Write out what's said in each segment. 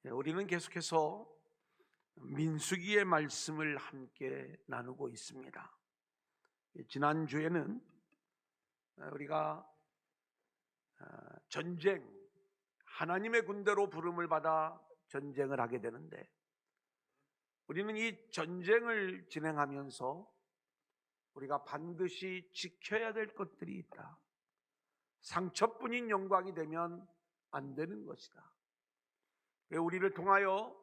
우리는 계속해서 민수기의 말씀을 함께 나누고 있습니다. 지난주에는 우리가 전쟁, 하나님의 군대로 부름을 받아 전쟁을 하게 되는데, 우리는 이 전쟁을 진행하면서 우리가 반드시 지켜야 될 것들이 있다. 상처뿐인 영광이 되면 안 되는 것이다. 우리를 통하여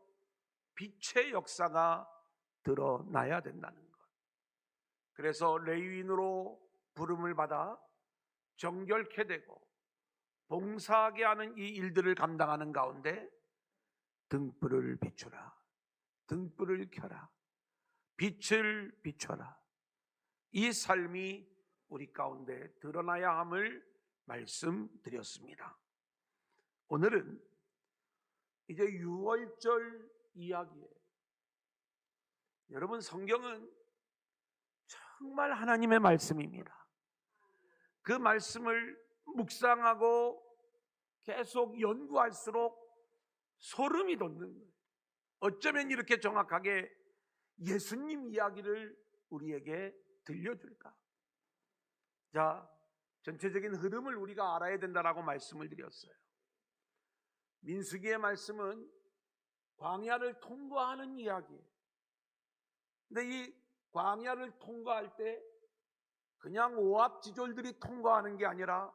빛의 역사가 드러나야 된다는 것. 그래서 레위인으로 부름을 받아 정결케 되고 봉사하게 하는 이 일들을 감당하는 가운데 등불을 비추라, 등불을 켜라, 빛을 비춰라, 이 삶이 우리 가운데 드러나야 함을 말씀드렸습니다. 오늘은 이제 유월절 이야기예요. 여러분, 성경은 정말 하나님의 말씀입니다. 그 말씀을 묵상하고 계속 연구할수록 소름이 돋는 거예요. 어쩌면 이렇게 정확하게 예수님 이야기를 우리에게 들려줄까? 자, 전체적인 흐름을 우리가 알아야 된다라고 말씀을 드렸어요. 민수기의 말씀은 광야를 통과하는 이야기예요. 근데 이 광야를 통과할 때 그냥 오합지졸들이 통과하는 게 아니라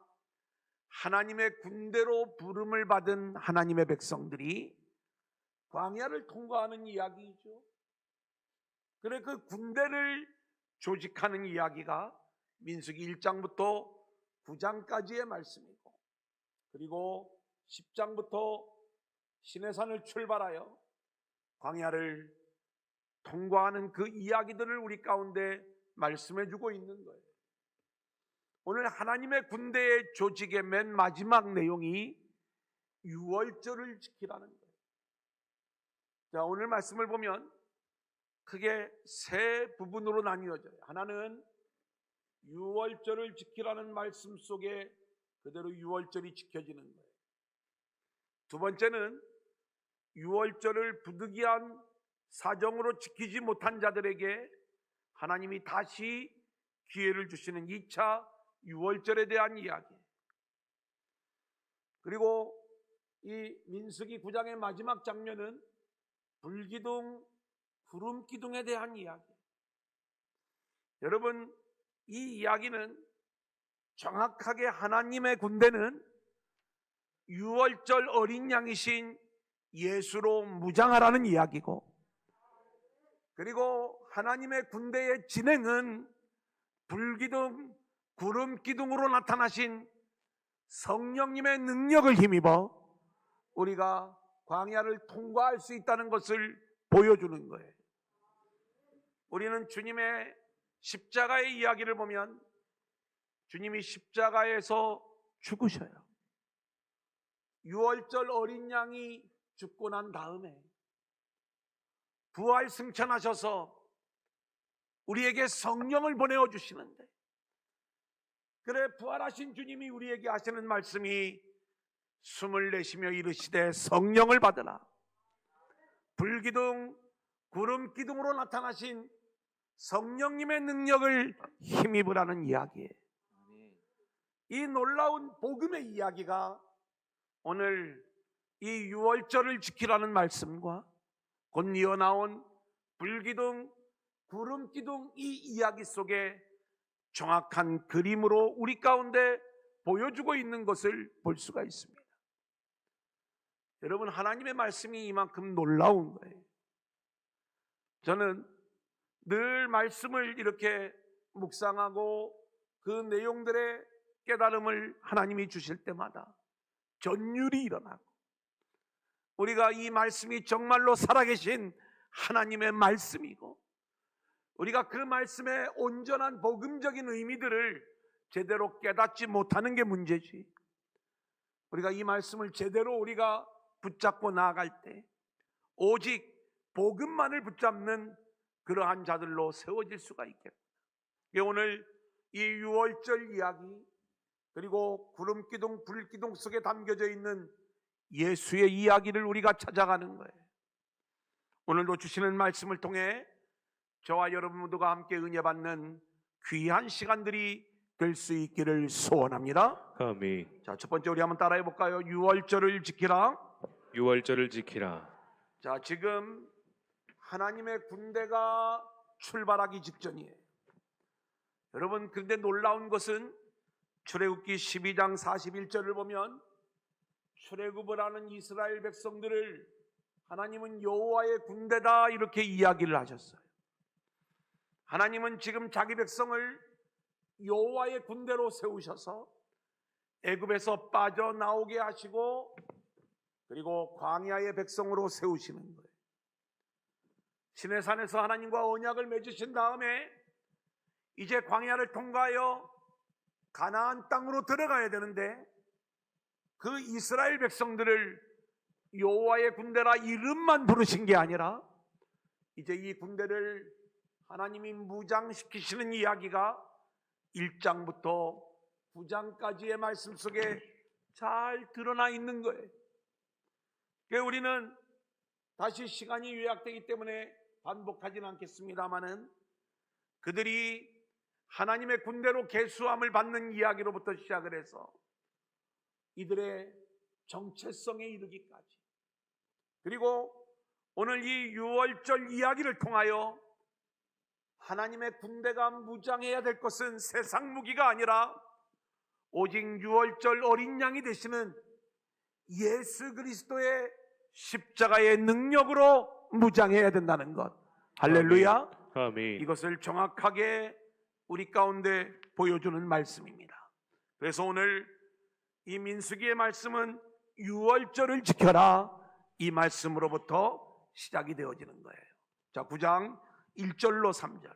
하나님의 군대로 부름을 받은 하나님의 백성들이 광야를 통과하는 이야기이죠. 그래, 그 군대를 조직하는 이야기가 민수기 1장부터 9장까지의 말씀이고, 그리고 10장부터 시내산을 출발하여 광야를 통과하는 그 이야기들을 우리 가운데 말씀해 주고 있는 거예요. 오늘 하나님의 군대의 조직의 맨 마지막 내용이 유월절을 지키라는 거예요. 자, 오늘 말씀을 보면 크게 세 부분으로 나뉘어져요. 하나는 유월절을 지키라는 말씀 속에 그대로 유월절이 지켜지는 거예요. 두 번째는 유월절을 부득이한 사정으로 지키지 못한 자들에게 하나님이 다시 기회를 주시는 2차 유월절에 대한 이야기. 그리고 이 민수기 9장의 마지막 장면은 불기둥, 구름기둥에 대한 이야기. 여러분, 이 이야기는 정확하게 하나님의 군대는 유월절 어린 양이신 예수로 무장하라는 이야기고, 그리고 하나님의 군대의 진행은 불기둥, 구름기둥으로 나타나신 성령님의 능력을 힘입어 우리가 광야를 통과할 수 있다는 것을 보여주는 거예요. 우리는 주님의 십자가의 이야기를 보면 주님이 십자가에서 죽으셔요. 유월절 어린 양이 죽고 난 다음에 부활 승천하셔서 우리에게 성령을 보내어 주시는데, 그래, 부활하신 주님이 우리에게 하시는 말씀이 숨을 내쉬며 이르시되 성령을 받으라. 불기둥, 구름기둥으로 나타나신 성령님의 능력을 힘입으라는 이야기예요. 이 놀라운 복음의 이야기가 오늘 이 유월절을 지키라는 말씀과 곧 이어나온 불기둥, 구름기둥 이 이야기 속에 정확한 그림으로 우리 가운데 보여주고 있는 것을 볼 수가 있습니다. 여러분, 하나님의 말씀이 이만큼 놀라운 거예요. 저는 늘 말씀을 이렇게 묵상하고 그 내용들의 깨달음을 하나님이 주실 때마다 전율이 일어나고, 우리가 이 말씀이 정말로 살아계신 하나님의 말씀이고, 우리가 그 말씀의 온전한 복음적인 의미들을 제대로 깨닫지 못하는 게 문제지, 우리가 이 말씀을 제대로 우리가 붙잡고 나아갈 때 오직 복음만을 붙잡는 그러한 자들로 세워질 수가 있겠구나. 오늘 이 유월절 이야기, 그리고 구름기둥, 불기둥 속에 담겨져 있는 예수의 이야기를 우리가 찾아가는 거예요. 오늘도 주시는 말씀을 통해 저와 여러분 모두가 함께 은혜 받는 귀한 시간들이 될 수 있기를 소원합니다. 아멘. 자, 첫 번째 우리 한번 따라해 볼까요? 유월절을 지키라. 유월절을 지키라. 자, 지금 하나님의 군대가 출발하기 직전이에요. 여러분, 그런데 놀라운 것은 출애굽기 12장 41절을 보면 출애굽을 하는 이스라엘 백성들을 하나님은 여호와의 군대다 이렇게 이야기를 하셨어요. 하나님은 지금 자기 백성을 여호와의 군대로 세우셔서 애굽에서 빠져나오게 하시고 그리고 광야의 백성으로 세우시는 거예요. 시내산에서 하나님과 언약을 맺으신 다음에 이제 광야를 통과하여 가나안 땅으로 들어가야 되는데 그 이스라엘 백성들을 여호와의 군대라 이름만 부르신 게 아니라 이제 이 군대를 하나님이 무장시키시는 이야기가 1장부터 9장까지의 말씀 속에 잘 드러나 있는 거예요. 그래서 우리는 다시 시간이 요약되기 때문에 반복하지는 않겠습니다마는 그들이 하나님의 군대로 계수함을 받는 이야기로부터 시작을 해서 이들의 정체성에 이르기까지, 그리고 오늘 이 유월절 이야기를 통하여 하나님의 군대가 무장해야 될 것은 세상 무기가 아니라 오직 유월절 어린 양이 되시는 예수 그리스도의 십자가의 능력으로 무장해야 된다는 것. 할렐루야. 아멘. 이것을 정확하게 우리 가운데 보여주는 말씀입니다. 그래서 오늘 이 민수기의 말씀은 유월절을 지켜라, 이 말씀으로부터 시작이 되어지는 거예요. 자, 9장 1절로 3절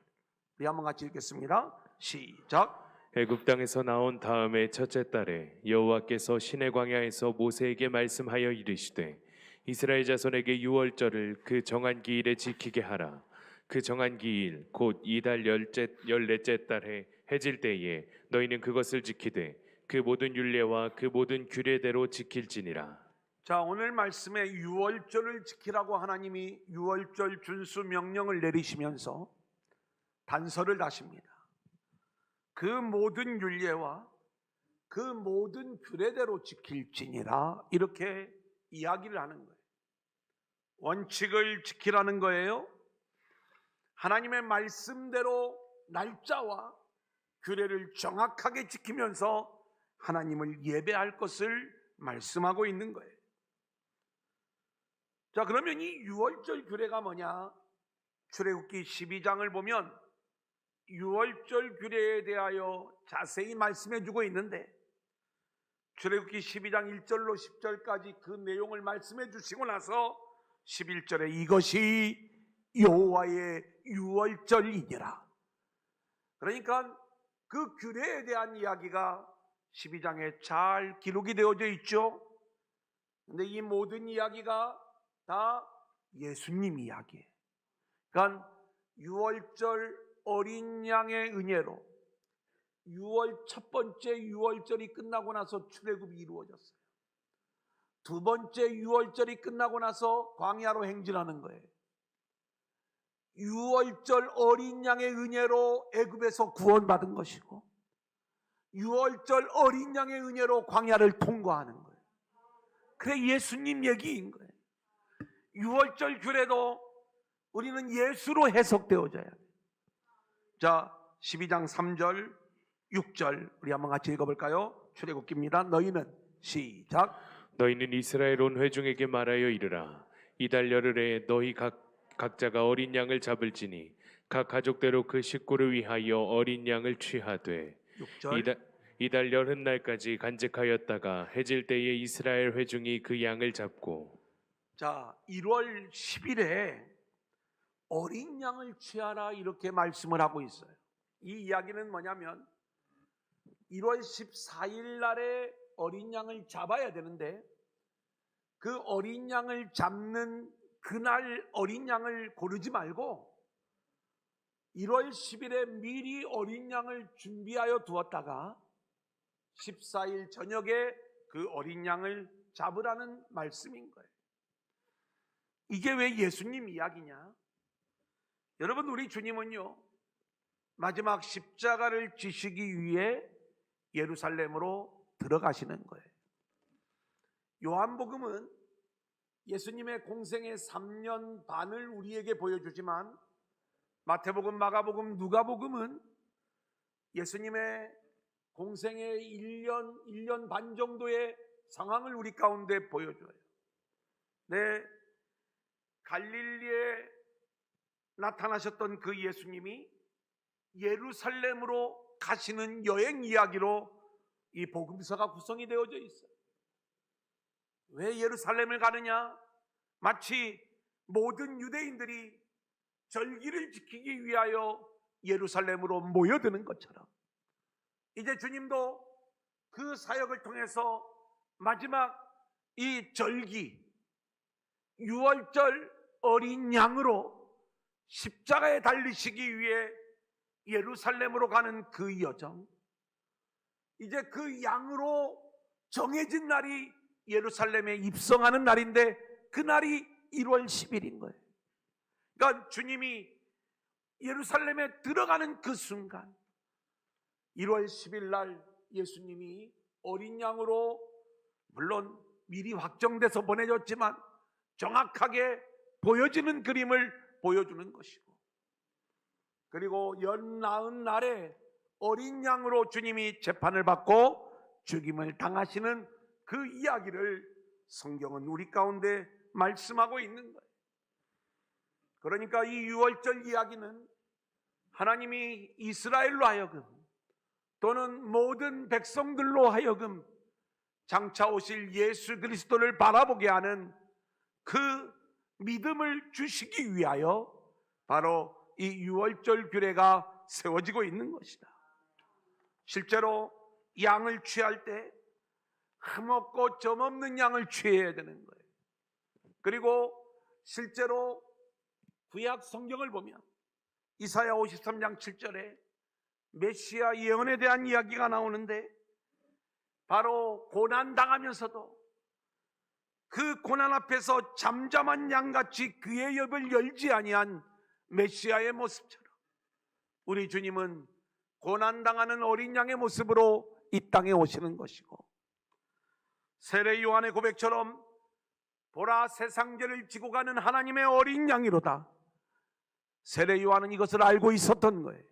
우리 한번 같이 읽겠습니다. 시작. 애굽 땅에서 나온 다음에 첫째 달에 여호와께서 시내 광야에서 모세에게 말씀하여 이르시되 이스라엘 자손에게 유월절을 그 정한 기일에 지키게 하라. 그 정한 기일 곧 이달 열넷째 달에 해질 때에 너희는 그것을 지키되 그 모든 율례와 그 모든 규례대로 지킬지니라. 자, 오늘 말씀에 유월절을 지키라고 하나님이 유월절 준수 명령을 내리시면서 단서를 다십니다. 그 모든 율례와 그 모든 규례대로 지킬지니라 이렇게 이야기를 하는 거예요. 원칙을 지키라는 거예요. 하나님의 말씀대로 날짜와 규례를 정확하게 지키면서 하나님을 예배할 것을 말씀하고 있는 거예요. 자, 그러면 이 유월절 규례가 뭐냐? 출애굽기 12장을 보면 유월절 규례에 대하여 자세히 말씀해 주고 있는데 출애굽기 12장 1절로 10절까지 그 내용을 말씀해 주시고 나서 11절에 이것이 여호와의 유월절이니라. 그러니까 그 규례에 대한 이야기가 12장에 잘 기록이 되어져 있죠. 근데 이 모든 이야기가 다 예수님 이야기예요. 그러니까 유월절 어린 양의 은혜로 첫 번째 유월절이 끝나고 나서 출애굽이 이루어졌어요. 두 번째 유월절이 끝나고 나서 광야로 행진하는 거예요. 유월절 어린 양의 은혜로 애굽에서 구원받은 것이고 유월절 어린 양의 은혜로 광야를 통과하는 거예요. 그래 예수님 얘기인 거예요. 유월절 규례도 우리는 예수로 해석되어져야 돼요. 자, 12장 3절 6절 우리 한번 같이 읽어볼까요? 출애굽기입니다. 너희는 시작. 너희는 이스라엘 온 회중에게 말하여 이르라. 이달 열흘에 너희 각자가 어린 양을 잡을지니 각 가족대로 그 식구를 위하여 어린 양을 취하되 6절 이달 열흔날까지 간직하였다가 해질 때에 이스라엘 회중이 그 양을 잡고. 자, 1월 10일에 어린 양을 취하라 이렇게 말씀을 하고 있어요. 이 이야기는 뭐냐면 1월 14일 날에 어린 양을 잡아야 되는데 그 어린 양을 잡는 그날 어린 양을 고르지 말고 1월 10일에 미리 어린 양을 준비하여 두었다가 14일 저녁에 그 어린 양을 잡으라는 말씀인 거예요. 이게 왜 예수님 이야기냐? 여러분, 우리 주님은요, 마지막 십자가를 지시기 위해 예루살렘으로 들어가시는 거예요. 요한복음은 예수님의 공생의 3년 반을 우리에게 보여주지만 마태복음, 마가복음, 누가복음은 예수님의 공생의 1년 반 정도의 상황을 우리 가운데 보여줘요. 네, 갈릴리에 나타나셨던 그 예수님이 예루살렘으로 가시는 여행 이야기로 이 복음서가 구성이 되어져 있어요. 왜 예루살렘을 가느냐? 마치 모든 유대인들이 절기를 지키기 위하여 예루살렘으로 모여드는 것처럼 이제 주님도 그 사역을 통해서 마지막 이 절기, 유월절 어린 양으로 십자가에 달리시기 위해 예루살렘으로 가는 그 여정, 이제 그 양으로 정해진 날이 예루살렘에 입성하는 날인데 그 날이 1월 10일인 거예요. 그러니까 주님이 예루살렘에 들어가는 그 순간 1월 10일 날 예수님이 어린 양으로, 물론 미리 확정돼서 보내졌지만 정확하게 보여지는 그림을 보여주는 것이고, 그리고 연나은 날에 어린 양으로 주님이 재판을 받고 죽임을 당하시는 그 이야기를 성경은 우리 가운데 말씀하고 있는 거예요. 그러니까 이 유월절 이야기는 하나님이 이스라엘로 하여금 또는 모든 백성들로 하여금 장차 오실 예수 그리스도를 바라보게 하는 그 믿음을 주시기 위하여 바로 이 유월절 규례가 세워지고 있는 것이다. 실제로 양을 취할 때 흠없고 점없는 양을 취해야 되는 거예요. 그리고 실제로 구약 성경을 보면 이사야 53장 7절에 메시아 예언에 대한 이야기가 나오는데, 바로 고난당하면서도 그 고난 앞에서 잠잠한 양같이 그의 입을 열지 아니한 메시아의 모습처럼 우리 주님은 고난당하는 어린 양의 모습으로 이 땅에 오시는 것이고, 세례 요한의 고백처럼 보라 세상 죄를 지고 가는 하나님의 어린 양이로다. 세례 요한은 이것을 알고 있었던 거예요.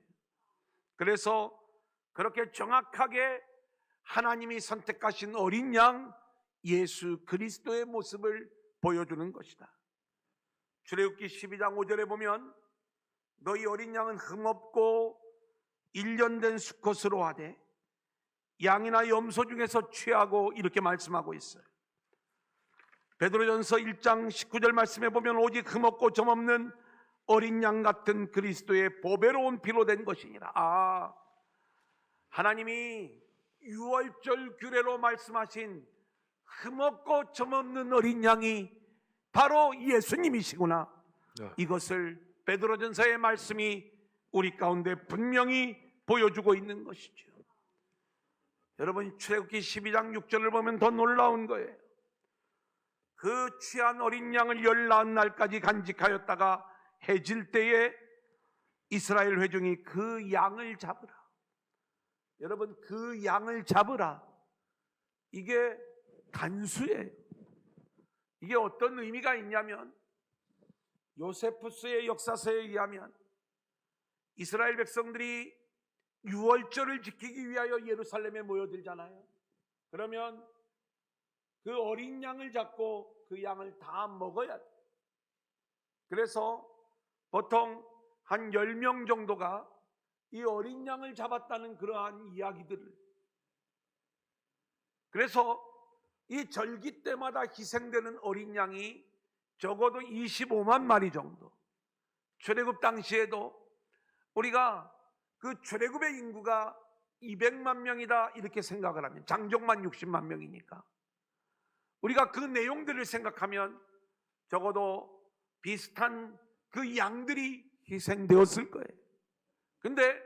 그래서 그렇게 정확하게 하나님이 선택하신 어린 양 예수 그리스도의 모습을 보여주는 것이다. 출애굽기 12장 5절에 보면 너희 어린 양은 흠없고 1년 된 수컷으로 하되 양이나 염소 중에서 취하고, 이렇게 말씀하고 있어요. 베드로전서 1장 19절 말씀에 보면 오직 흠없고 점없는 어린 양 같은 그리스도의 보배로운 피로 된 것이니라. 하나님이 유월절 규례로 말씀하신 흠없고 점없는 어린 양이 바로 예수님이시구나. 이것을 베드로전서의 말씀이 우리 가운데 분명히 보여주고 있는 것이죠. 여러분, 출애굽기 12장 6절을 보면 더 놀라운 거예요. 그 취한 어린 양을 19날까지 간직하였다가 해질 때에 이스라엘 회중이 그 양을 잡으라. 여러분, 그 양을 잡으라, 이게 단수예요. 이게 어떤 의미가 있냐면, 요세푸스의 역사서에 의하면 이스라엘 백성들이 유월절을 지키기 위하여 예루살렘에 모여들잖아요. 그러면 그 어린 양을 잡고 그 양을 다 먹어야 돼. 그래서 보통 한 10명 정도가 이 어린 양을 잡았다는 그러한 이야기들을, 그래서 이 절기 때마다 희생되는 어린 양이 적어도 25만 마리 정도. 출애굽 당시에도 우리가 그 출애굽의 인구가 200만 명이다 이렇게 생각을 하면, 장족만 60만 명이니까 우리가 그 내용들을 생각하면 적어도 비슷한 그 양들이 희생되었을 거예요. 근데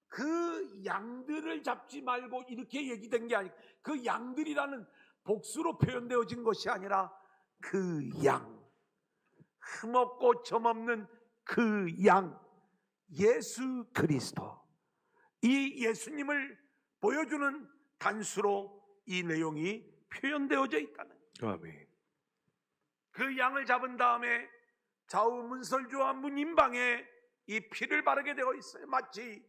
그 양들을 잡지 말고 이렇게 얘기된 게 아니고, 그 양들이라는 복수로 표현되어진 것이 아니라 그 양, 흠없고 점없는 그 양, 예수 그리스도, 이 예수님을 보여주는 단수로 이 내용이 표현되어져 있다는 거예요. 아멘. 그 양을 잡은 다음에 좌우 문설주와 문인방에 이 피를 바르게 되어 있어요. 마치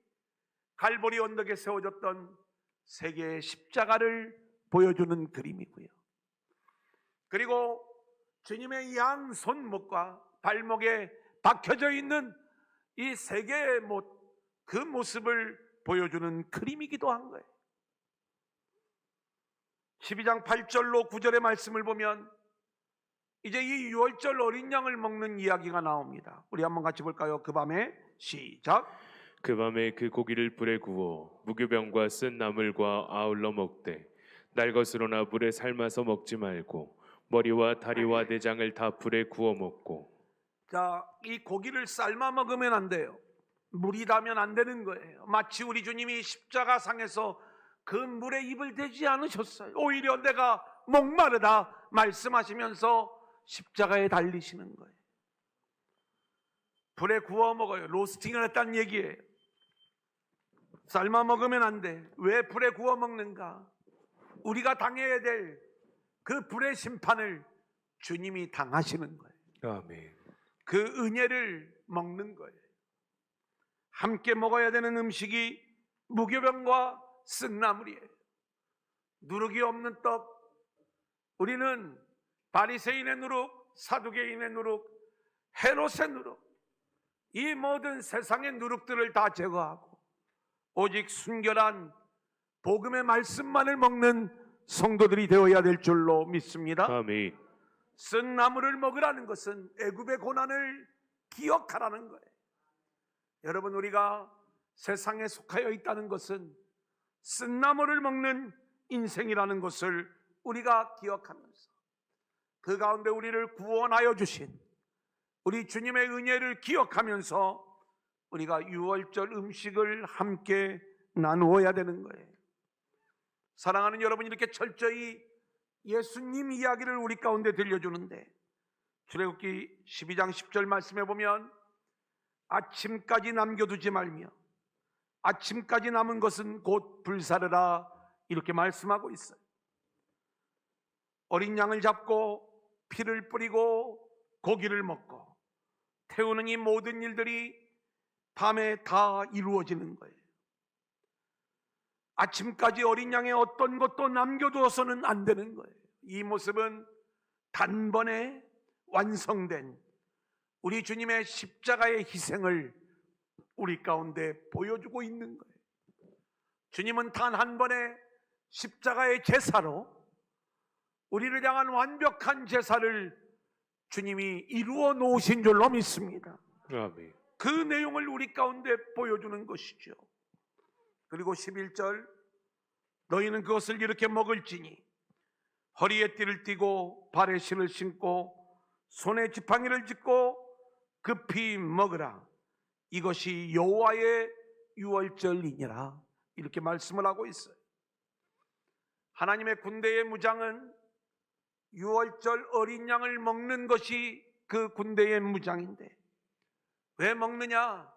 갈보리 언덕에 세워졌던 세 개의 십자가를 보여주는 그림이고요. 그리고 주님의 양 손목과 발목에 박혀져 있는 이 세 개의 못, 그 모습을 보여주는 그림이기도 한 거예요. 12장 8절로 9절의 말씀을 보면 이제 이 유월절 어린 양을 먹는 이야기가 나옵니다. 우리 한번 같이 볼까요? 그 밤에 시작. 그 밤에 그 고기를 불에 구워 무교병과 쓴 나물과 아울러 먹되 날 것으로나 물에 삶아서 먹지 말고 머리와 다리와 내장을 다 불에 구워 먹고. 자, 이 고기를 삶아 먹으면 안 돼요. 물이 닿으면 안 되는 거예요. 마치 우리 주님이 십자가상에서 그 물에 입을 대지 않으셨어요. 오히려 내가 목마르다 말씀하시면서 십자가에 달리시는 거예요. 불에 구워 먹어요. 로스팅을 했다는 얘기예요. 삶아 먹으면 안 돼. 왜 불에 구워 먹는가? 우리가 당해야 될 그 불의 심판을 주님이 당하시는 거예요. 아멘. 그 은혜를 먹는 거예요. 함께 먹어야 되는 음식이 무교병과 쓴나물이에요. 누룩이 없는 떡. 우리는 바리새인의 누룩, 사두개인의 누룩, 헤롯의 누룩, 이 모든 세상의 누룩들을 다 제거하고 오직 순결한 복음의 말씀만을 먹는 성도들이 되어야 될 줄로 믿습니다. 아멘. 쓴 나물을 먹으라는 것은 애굽의 고난을 기억하라는 거예요. 여러분, 우리가 세상에 속하여 있다는 것은 쓴 나물을 먹는 인생이라는 것을 우리가 기억하면서 그 가운데 우리를 구원하여 주신 우리 주님의 은혜를 기억하면서 우리가 유월절 음식을 함께 나누어야 되는 거예요. 사랑하는 여러분, 이렇게 철저히 예수님 이야기를 우리 가운데 들려주는데 출애굽기 12장 10절 말씀에 보면 아침까지 남겨두지 말며 아침까지 남은 것은 곧 불사르라 이렇게 말씀하고 있어요. 어린 양을 잡고 피를 뿌리고 고기를 먹고 태우는 이 모든 일들이 밤에 다 이루어지는 거예요. 아침까지 어린 양의 어떤 것도 남겨두어서는 안 되는 거예요. 이 모습은 단번에 완성된 우리 주님의 십자가의 희생을 우리 가운데 보여주고 있는 거예요. 주님은 단 한 번의 십자가의 제사로 우리를 향한 완벽한 제사를 주님이 이루어 놓으신 줄로 믿습니다. 아멘. 그 내용을 우리 가운데 보여주는 것이죠. 그리고 11절, 너희는 그것을 이렇게 먹을지니 허리에 띠를 띠고 발에 신을 신고 손에 지팡이를 짚고 급히 먹으라. 이것이 여호와의 유월절이니라. 이렇게 말씀을 하고 있어요. 하나님의 군대의 무장은 유월절 어린 양을 먹는 것이 그 군대의 무장인데 왜 먹느냐?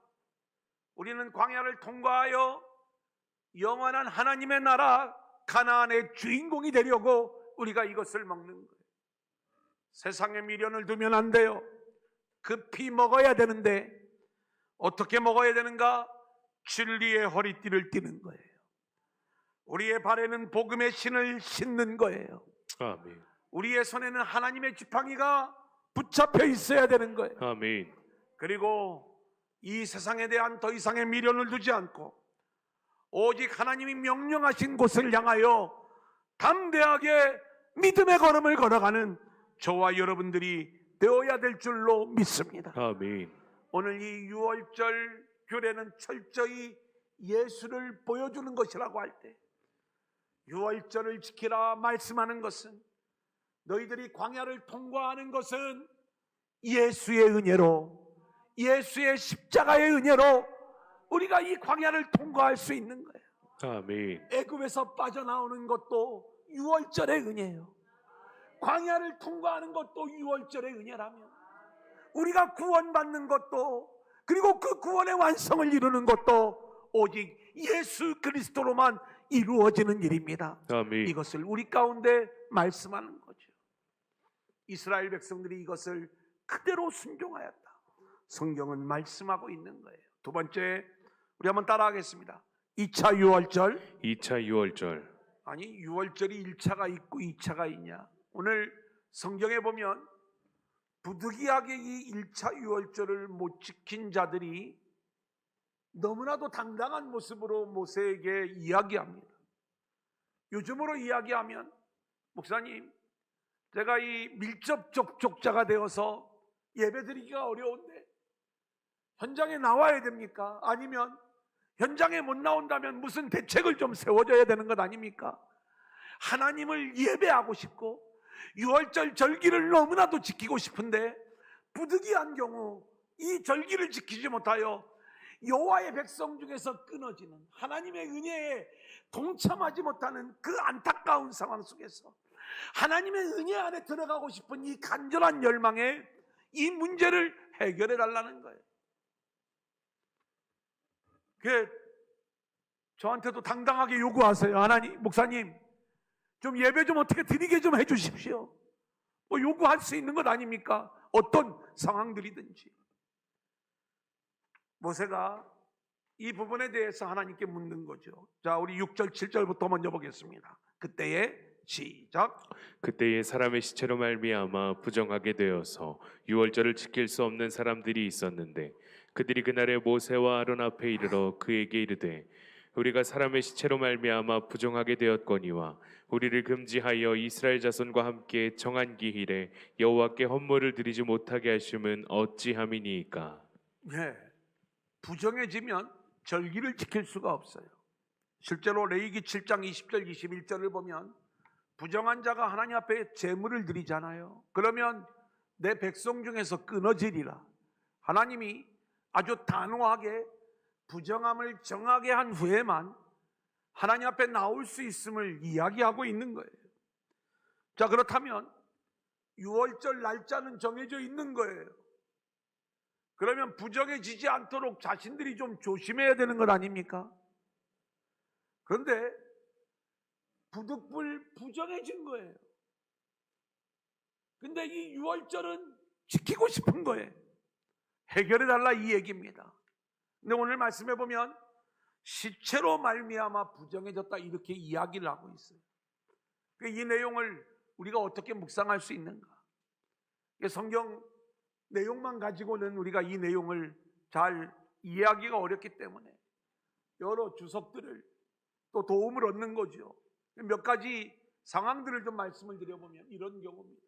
우리는 광야를 통과하여 영원한 하나님의 나라 가나안의 주인공이 되려고 우리가 이것을 먹는 거예요. 세상에 미련을 두면 안 돼요. 급히 먹어야 되는데 어떻게 먹어야 되는가? 진리의 허리띠를 띠는 거예요. 우리의 발에는 복음의 신을 신는 거예요. 아멘. 우리의 손에는 하나님의 지팡이가 붙잡혀 있어야 되는 거예요. 아멘. 그리고 이 세상에 대한 더 이상의 미련을 두지 않고 오직 하나님이 명령하신 곳을 향하여 담대하게 믿음의 걸음을 걸어가는 저와 여러분들이 되어야 될 줄로 믿습니다. 아멘. 오늘 이 유월절 규례는 철저히 예수를 보여주는 것이라고 할 때 유월절을 지키라 말씀하는 것은 너희들이 광야를 통과하는 것은 예수의 은혜로, 예수의 십자가의 은혜로 우리가 이 광야를 통과할 수 있는 거예요. 아멘. 애굽에서 빠져나오는 것도 유월절의 은혜예요. 광야를 통과하는 것도 유월절의 은혜라면, 우리가 구원받는 것도, 그리고 그 구원의 완성을 이루는 것도 오직 예수 그리스도로만 이루어지는 일입니다. 아멘. 이것을 우리 가운데 말씀하는 거죠. 이스라엘 백성들이 이것을 그대로 순종하였다. 성경은 말씀하고 있는 거예요. 두 번째, 우리 한번 따라하겠습니다. 2차 유월절. 2차 유월절. 아니, 유월절이 1차가 있고 2차가 있냐? 오늘 성경에 보면 부득이하게 이 1차 유월절을 못 지킨 자들이 너무나도 당당한 모습으로 모세에게 이야기합니다. 요즘으로 이야기하면, 목사님, 제가 이 밀접 접촉자가 되어서 예배드리기가 어려운데 현장에 나와야 됩니까? 아니면 현장에 못 나온다면 무슨 대책을 좀 세워줘야 되는 것 아닙니까? 하나님을 예배하고 싶고 유월절 절기를 너무나도 지키고 싶은데 부득이한 경우 이 절기를 지키지 못하여 여호와의 백성 중에서 끊어지는, 하나님의 은혜에 동참하지 못하는 그 안타까운 상황 속에서 하나님의 은혜 안에 들어가고 싶은 이 간절한 열망에 이 문제를 해결해 달라는 거예요. 그 저한테도 당당하게 요구하세요. 하나님, 목사님, 좀 예배 좀 어떻게 드리게 좀 해주십시오. 뭐 요구할 수 있는 것 아닙니까? 어떤 상황들이든지. 모세가 이 부분에 대해서 하나님께 묻는 거죠. 자, 우리 6절 7절부터 먼저 보겠습니다. 그때에 시작. 그때에 사람의 시체로 말미암아 부정하게 되어서 유월절을 지킬 수 없는 사람들이 있었는데 그들이 그날에 모세와 아론 앞에 이르러 그에게 이르되 우리가 사람의 시체로 말미암아 부정하게 되었거니와 우리를 금지하여 이스라엘 자손과 함께 정한 기일에 여호와께 헌물을 드리지 못하게 하심은 어찌함이니이까. 예, 부정해지면 절기를 지킬 수가 없어요. 실제로 레위기 7장 20절 21절을 보면 부정한 자가 하나님 앞에 제물을 드리잖아요. 그러면 내 백성 중에서 끊어지리라. 하나님이 아주 단호하게 부정함을 정하게 한 후에만 하나님 앞에 나올 수 있음을 이야기하고 있는 거예요. 자, 그렇다면 유월절 날짜는 정해져 있는 거예요. 그러면 부정해지지 않도록 자신들이 좀 조심해야 되는 것 아닙니까? 그런데 부득불 부정해진 거예요. 근데 이 유월절은 지키고 싶은 거예요. 해결해달라 이 얘기입니다. 근데 오늘 말씀해 보면 시체로 말미암아 부정해졌다 이렇게 이야기를 하고 있어요. 이 내용을 우리가 어떻게 묵상할 수 있는가? 성경 내용만 가지고는 우리가 이 내용을 잘 이해하기가 어렵기 때문에 여러 주석들을 또 도움을 얻는 거죠. 몇 가지 상황들을 좀 말씀을 드려보면 이런 경우입니다.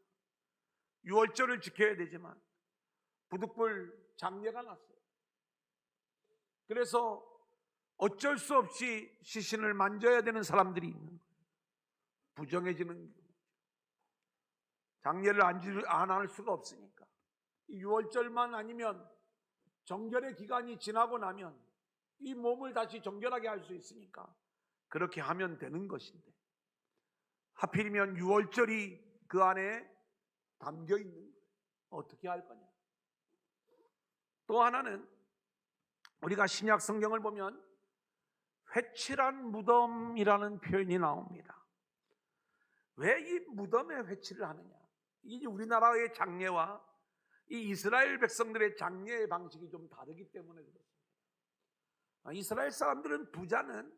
유월절을 지켜야 되지만 부득불 장례가 났어요. 그래서 어쩔 수 없이 시신을 만져야 되는 사람들이 있는 거예요. 부정해지는 경우. 장례를 안 할 수가 없으니까. 유월절만 아니면 정결의 기간이 지나고 나면 이 몸을 다시 정결하게 할 수 있으니까 그렇게 하면 되는 것인데 하필이면 유월절이 그 안에 담겨 있는 거예요. 어떻게 할 거냐? 또 하나는 우리가 신약 성경을 보면 회칠한 무덤이라는 표현이 나옵니다. 왜 이 무덤에 회칠을 하느냐? 이게 우리나라의 장례와 이 이스라엘 백성들의 장례의 방식이 좀 다르기 때문에 그렇습니다. 이스라엘 사람들은 부자는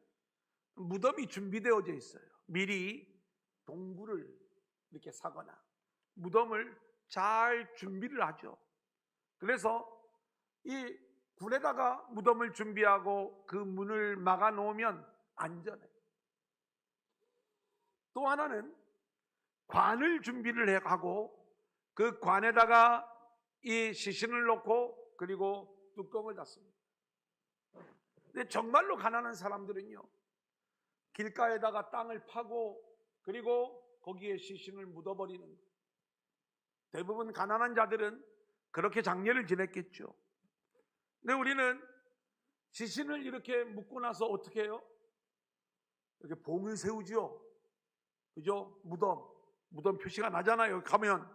무덤이 준비되어져 있어요. 미리 동굴을 이렇게 사거나 무덤을 잘 준비를 하죠. 그래서 이 굴에다가 무덤을 준비하고 그 문을 막아 놓으면 안전해요. 또 하나는 관을 준비를 하고 그 관에다가 이 시신을 넣고 그리고 뚜껑을 닫습니다. 근데 정말로 가난한 사람들은요, 길가에다가 땅을 파고 그리고 거기에 시신을 묻어버리는 거예요. 대부분 가난한 자들은 그렇게 장례를 지냈겠죠. 근데 우리는 시신을 이렇게 묻고 나서 어떻게 해요? 이렇게 봉을 세우죠. 그죠? 무덤 표시가 나잖아요. 여기 가면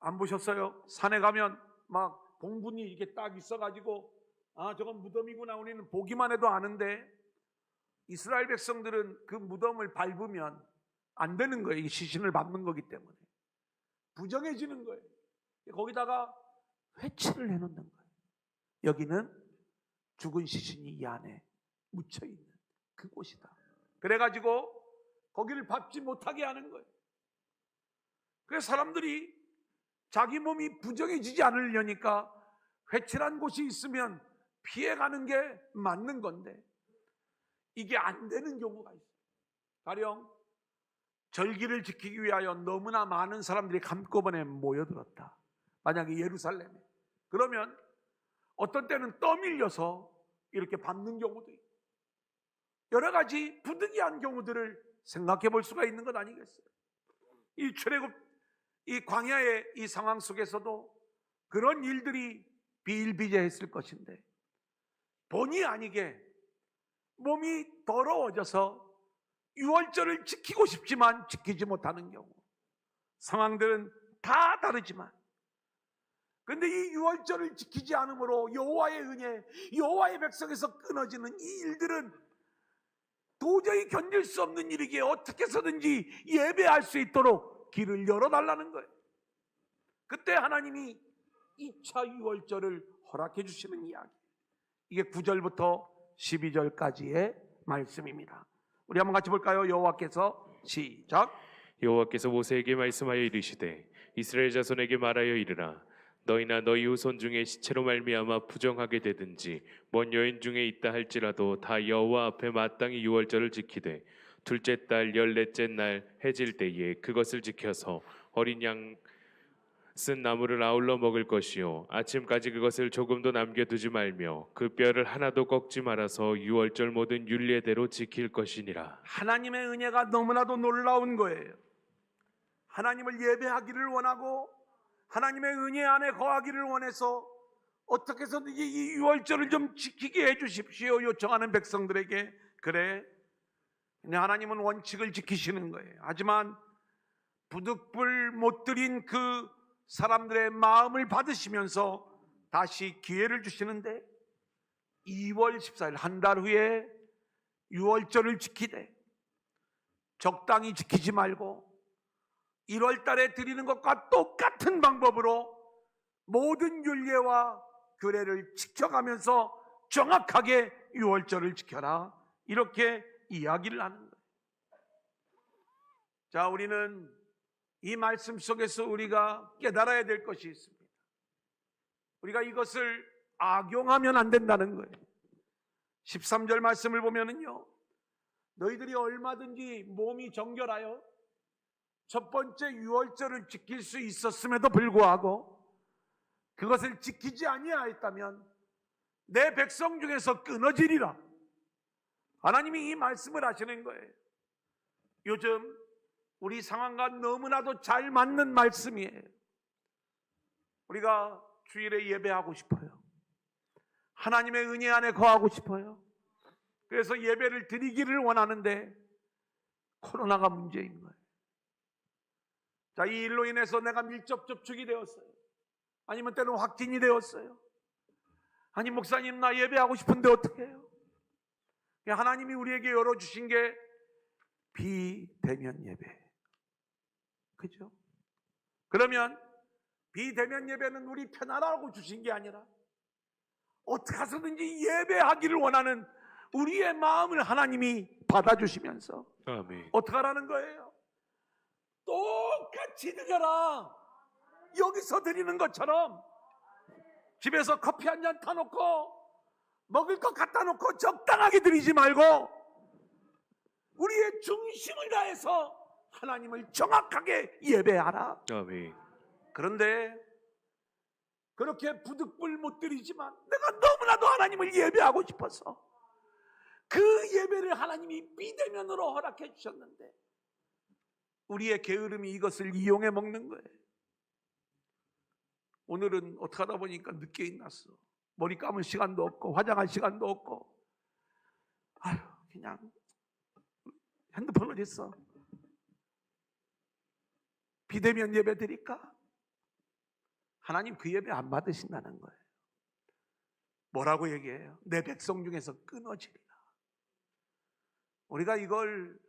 안 보셨어요? 산에 가면 막 봉분이 이렇게 딱 있어가지고 저건 무덤이구나 우리는 보기만 해도 아는데 이스라엘 백성들은 그 무덤을 밟으면 안 되는 거예요. 이 시신을 밟는 거기 때문에 부정해지는 거예요. 거기다가 회치를 해놓는 거예요. 여기는 죽은 시신이 이 안에 묻혀있는 그곳이다. 그래가지고 거기를 밟지 못하게 하는 거예요. 그래서 사람들이 자기 몸이 부정해지지 않으려니까 회칠한 곳이 있으면 피해가는 게 맞는 건데 이게 안 되는 경우가 있어요. 가령 절기를 지키기 위하여 너무나 많은 사람들이 한꺼번에 모여들었다. 만약에 예루살렘에. 그러면 어떤 때는 떠밀려서 이렇게 밟는 경우도 있고 여러 가지 부득이한 경우들을 생각해 볼 수가 있는 것 아니겠어요? 이 출애굽 이 광야의 이 상황 속에서도 그런 일들이 비일비재했을 것인데 본의 아니게 몸이 더러워져서 유월절을 지키고 싶지만 지키지 못하는 경우 상황들은 다 다르지만 그런데 이 유월절을 지키지 않으므로 여호와의 은혜, 여호와의 백성에서 끊어지는 이 일들은 도저히 견딜 수 없는 일이기에 어떻게 해서든지 예배할 수 있도록 길을 열어달라는 거예요. 그때 하나님이 2차 유월절을 허락해 주시는 이야기. 이게 9절부터 12절까지의 말씀입니다. 우리 한번 같이 볼까요? 여호와께서 시작. 여호와께서 모세에게 말씀하여 이르시되 이스라엘 자손에게 말하여 이르라. 너희나 너희 후손 중에 시체로 말미암아 부정하게 되든지 먼 여인 중에 있다 할지라도 다 여호와 앞에 마땅히 유월절을 지키되 둘째 달 14째 날 해질 때에 그것을 지켜서 어린 양 쓴 나무를 아울러 먹을 것이요 아침까지 그것을 조금도 남겨두지 말며 그 뼈를 하나도 꺾지 말아서 유월절 모든 율례대로 지킬 것이니라. 하나님의 은혜가 너무나도 놀라운 거예요. 하나님을 예배하기를 원하고 하나님의 은혜 안에 거하기를 원해서 어떻게 해서든지 이 유월절을 좀 지키게 해주십시오 요청하는 백성들에게 그래 근데 하나님은 원칙을 지키시는 거예요. 하지만 부득불 못 드린 그 사람들의 마음을 받으시면서 다시 기회를 주시는데 2월 14일 한 달 후에 유월절을 지키되 적당히 지키지 말고 1월 달에 드리는 것과 똑같은 방법으로 모든 율례와 규례를 지켜가면서 정확하게 유월절을 지켜라 이렇게 이야기를 하는 거예요. 자, 우리는 이 말씀 속에서 우리가 깨달아야 될 것이 있습니다. 우리가 이것을 악용하면 안 된다는 거예요. 13절 말씀을 보면은요, 너희들이 얼마든지 몸이 정결하여 첫 번째 유월절을 지킬 수 있었음에도 불구하고 그것을 지키지 아니하였다면 내 백성 중에서 끊어지리라. 하나님이 이 말씀을 하시는 거예요. 요즘 우리 상황과 너무나도 잘 맞는 말씀이에요. 우리가 주일에 예배하고 싶어요. 하나님의 은혜 안에 거하고 싶어요. 그래서 예배를 드리기를 원하는데 코로나가 문제인 거예요. 자, 이 일로 인해서 내가 밀접 접촉이 되었어요. 아니면 때로는 확진이 되었어요. 아니 목사님 나 예배하고 싶은데 어떻게 해요? 하나님이 우리에게 열어주신 게 비대면 예배. 그죠? 그러면 비대면 예배는 우리 편하라고 주신 게 아니라 어떻게 해서든지 예배하기를 원하는 우리의 마음을 하나님이 받아주시면서 아멘. 어떻게 하라는 거예요? 똑같이 드려라. 여기서 드리는 것처럼 집에서 커피 한 잔 타놓고 먹을 것 갖다 놓고 적당하게 드리지 말고 우리의 중심을 다해서 하나님을 정확하게 예배하라. 아멘. 그런데 그렇게 부득불 못 드리지만 내가 너무나도 하나님을 예배하고 싶어서 그 예배를 하나님이 비대면으로 허락해 주셨는데 우리의 게으름이 이것을 이용해 먹는 거예요. 오늘은 어떻게 하다 보니까 늦게 일어났어. 머리 감을 시간도 없고 화장할 시간도 없고 그냥 핸드폰 어디 있어? 비대면 예배 드릴까? 하나님 그 예배 안 받으신다는 거예요. 뭐라고 얘기해요? 내 백성 중에서 끊어지리라. 우리가 이걸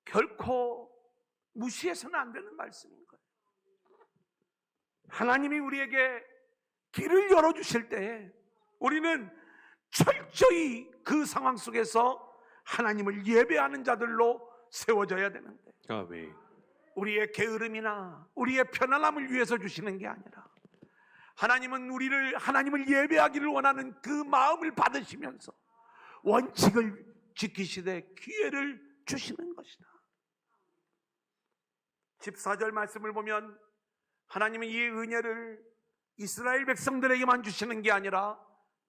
결코 무시해서는 안 되는 말씀인 거예요. 하나님이 우리에게 길을 열어주실 때 우리는 철저히 그 상황 속에서 하나님을 예배하는 자들로 세워져야 되는데, 아멘. 우리의 게으름이나 우리의 편안함을 위해서 주시는 게 아니라 하나님은 하나님을 예배하기를 원하는 그 마음을 받으시면서 원칙을 지키시되 기회를 주시는 것이다. 14절 말씀을 보면 하나님은 이 은혜를 이스라엘 백성들에게만 주시는 게 아니라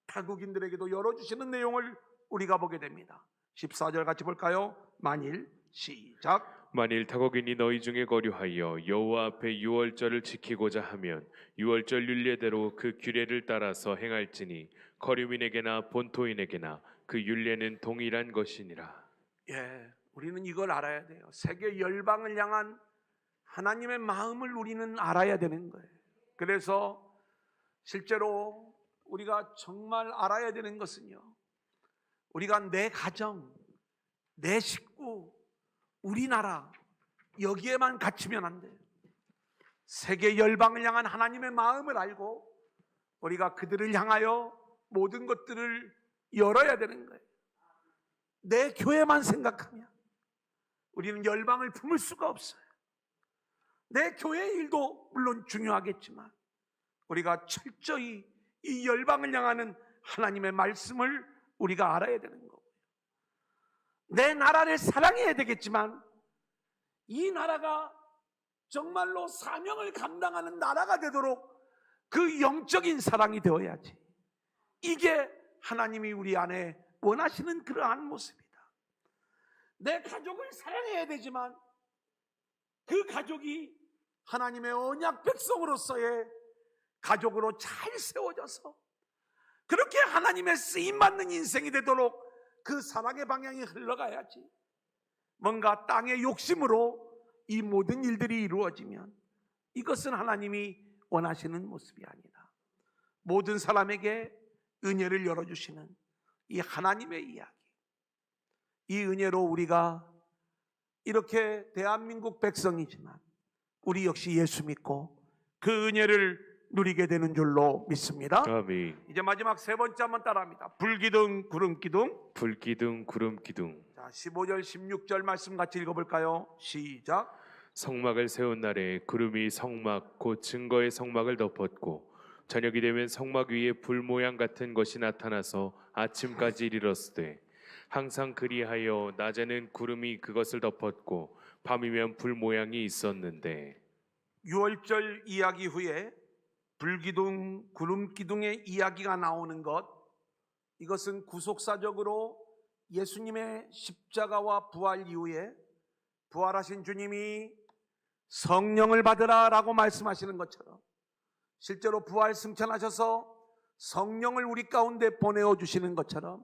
타국인들에게도 열어주시는 내용을 우리가 보게 됩니다. 14절 같이 볼까요? 만일 시작. 만일 타국인이 너희 중에 거류하여 여호와 앞에 유월절을 지키고자 하면 유월절 율례대로 그 규례를 따라서 행할지니 거류민에게나 본토인에게나 그 율례는 동일한 것이니라. 예, 우리는 이걸 알아야 돼요. 세계 열방을 향한 하나님의 마음을 우리는 알아야 되는 거예요. 그래서 실제로 우리가 정말 알아야 되는 것은요, 우리가 내 가정, 내 식구, 우리나라 여기에만 갇히면 안 돼요. 세계 열방을 향한 하나님의 마음을 알고 우리가 그들을 향하여 모든 것들을 열어야 되는 거예요. 내 교회만 생각하면 우리는 열방을 품을 수가 없어요. 내 교회 일도 물론 중요하겠지만 우리가 철저히 이 열방을 향하는 하나님의 말씀을 우리가 알아야 되는 거고요. 내 나라를 사랑해야 되겠지만 이 나라가 정말로 사명을 감당하는 나라가 되도록 그 영적인 사랑이 되어야지. 이게 하나님이 우리 안에 원하시는 그러한 모습이다. 내 가족을 사랑해야 되지만 그 가족이 하나님의 언약 백성으로서의 가족으로 잘 세워져서 그렇게 하나님의 쓰임받는 인생이 되도록 그 사랑의 방향이 흘러가야지. 뭔가 땅의 욕심으로 이 모든 일들이 이루어지면 이것은 하나님이 원하시는 모습이 아니다. 모든 사람에게 은혜를 열어주시는 이 하나님의 이야기, 이 은혜로 우리가 이렇게 대한민국 백성이지만 우리 역시 예수 믿고 그 은혜를 누리게 되는 줄로 믿습니다. 아멘. 이제 마지막 세 번째 한번 따라합니다. 불기둥 구름기둥. 불기둥 구름기둥. 자, 15절 16절 말씀 같이 읽어볼까요? 시작. 성막을 세운 날에 구름이 성막 곧 증거의 성막을 덮었고 저녁이 되면 성막 위에 불 모양 같은 것이 나타나서 아침까지 이르렀으되 항상 그리하여 낮에는 구름이 그것을 덮었고 밤이면 불 모양이 있었는데. 유월절 이야기 후에 불기둥 구름기둥의 이야기가 나오는 것, 이것은 구속사적으로 예수님의 십자가와 부활 이후에 부활하신 주님이 성령을 받으라 라고 말씀하시는 것처럼 실제로 부활 승천하셔서 성령을 우리 가운데 보내어 주시는 것처럼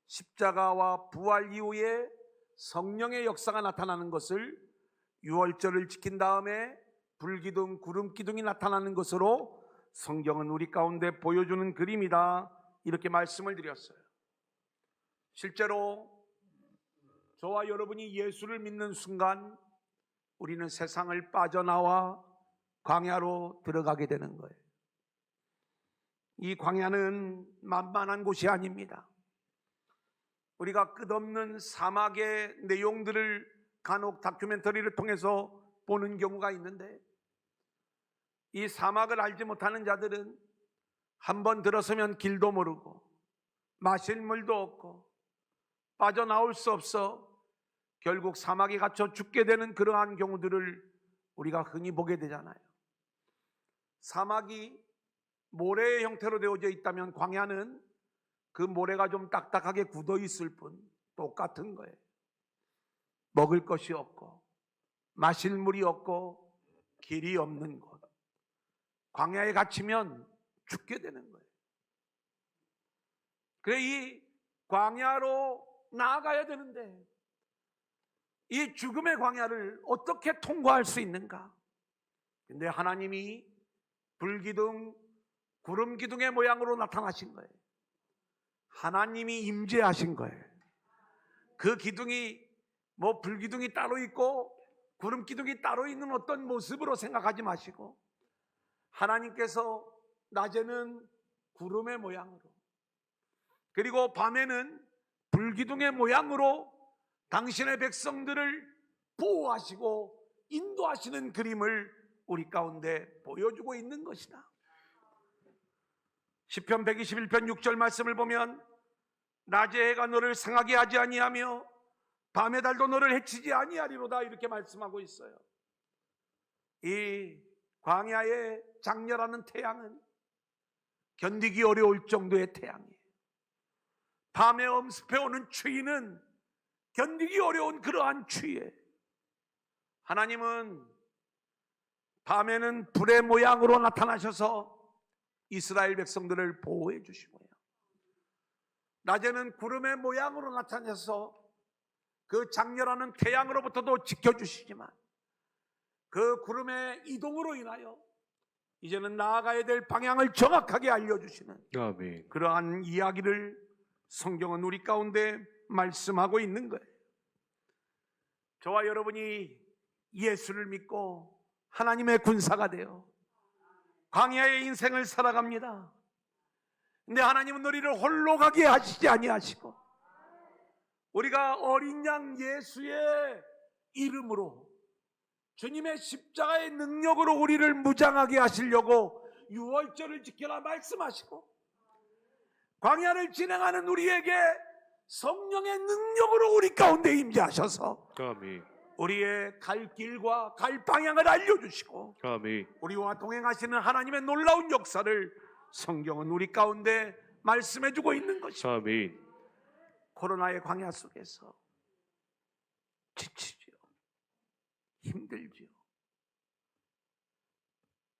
십자가와 부활 이후에 성령의 역사가 나타나는 것을 유월절을 지킨 다음에 불기둥 구름기둥이 나타나는 것으로 성경은 우리 가운데 보여주는 그림이다, 이렇게 말씀을 드렸어요. 실제로 저와 여러분이 예수를 믿는 순간 우리는 세상을 빠져나와 광야로 들어가게 되는 거예요. 이 광야는 만만한 곳이 아닙니다. 우리가 끝없는 사막의 내용들을 간혹 다큐멘터리를 통해서 보는 경우가 있는데, 이 사막을 알지 못하는 자들은 한번 들어서면 길도 모르고 마실 물도 없고 빠져나올 수 없어 결국 사막에 갇혀 죽게 되는 그러한 경우들을 우리가 흔히 보게 되잖아요. 사막이 모래의 형태로 되어져 있다면 광야는 그 모래가 좀 딱딱하게 굳어 있을 뿐 똑같은 거예요. 먹을 것이 없고 마실 물이 없고 길이 없는 곳, 광야에 갇히면 죽게 되는 거예요. 그래 이 광야로 나아가야 되는데 이 죽음의 광야를 어떻게 통과할 수 있는가? 근데 하나님이 불기둥, 구름기둥의 모양으로 나타나신 거예요. 하나님이 임재하신 거예요. 그 기둥이 뭐 불기둥이 따로 있고 구름기둥이 따로 있는 어떤 모습으로 생각하지 마시고, 하나님께서 낮에는 구름의 모양으로, 그리고 밤에는 불기둥의 모양으로 당신의 백성들을 보호하시고 인도하시는 그림을 우리 가운데 보여주고 있는 것이다. 시편 121편 6절 말씀을 보면 낮의 해가 너를 상하게 하지 아니하며 밤의 달도 너를 해치지 아니하리로다, 이렇게 말씀하고 있어요. 이 광야의 장렬하는 태양은 견디기 어려울 정도의 태양이에요. 밤에 엄습해오는 추위는 견디기 어려운 그러한 추위에, 하나님은 밤에는 불의 모양으로 나타나셔서 이스라엘 백성들을 보호해 주시고요, 낮에는 구름의 모양으로 나타나셔서 그 장렬하는 태양으로부터도 지켜주시지만, 그 구름의 이동으로 인하여 이제는 나아가야 될 방향을 정확하게 알려주시는 아멘. 그러한 이야기를 성경은 우리 가운데 말씀하고 있는 거예요. 저와 여러분이 예수를 믿고 하나님의 군사가 되어 광야의 인생을 살아갑니다. 근데 하나님은 우리를 홀로 가게 하시지 아니하시고, 우리가 어린 양 예수의 이름으로, 주님의 십자가의 능력으로 우리를 무장하게 하시려고 유월절을 지켜라 말씀하시고, 광야를 진행하는 우리에게 성령의 능력으로 우리 가운데 임재하셔서 아멘. 우리의 갈 길과 갈 방향을 알려주시고, 아멘. 우리와 동행하시는 하나님의 놀라운 역사를 성경은 우리 가운데 말씀해주고 있는 것입니다. 아멘. 코로나의 광야 속에서 지치지요, 힘들지요.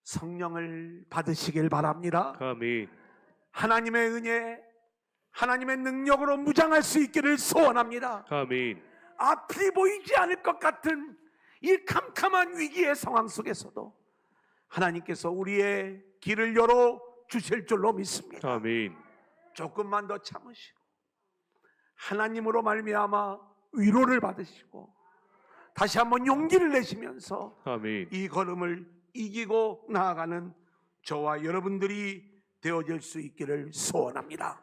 성령을 받으시길 바랍니다. 아멘. 하나님의 은혜, 하나님의 능력으로 무장할 수 있기를 소원합니다. 아멘. 앞이 보이지 않을 것 같은 이 캄캄한 위기의 상황 속에서도 하나님께서 우리의 길을 열어 주실 줄로 믿습니다. 아멘. 조금만 더 참으시고 하나님으로 말미암아 위로를 받으시고 다시 한번 용기를 내시면서 아멘. 이 걸음을 이기고 나아가는 저와 여러분들이 되어질 수 있기를 소원합니다.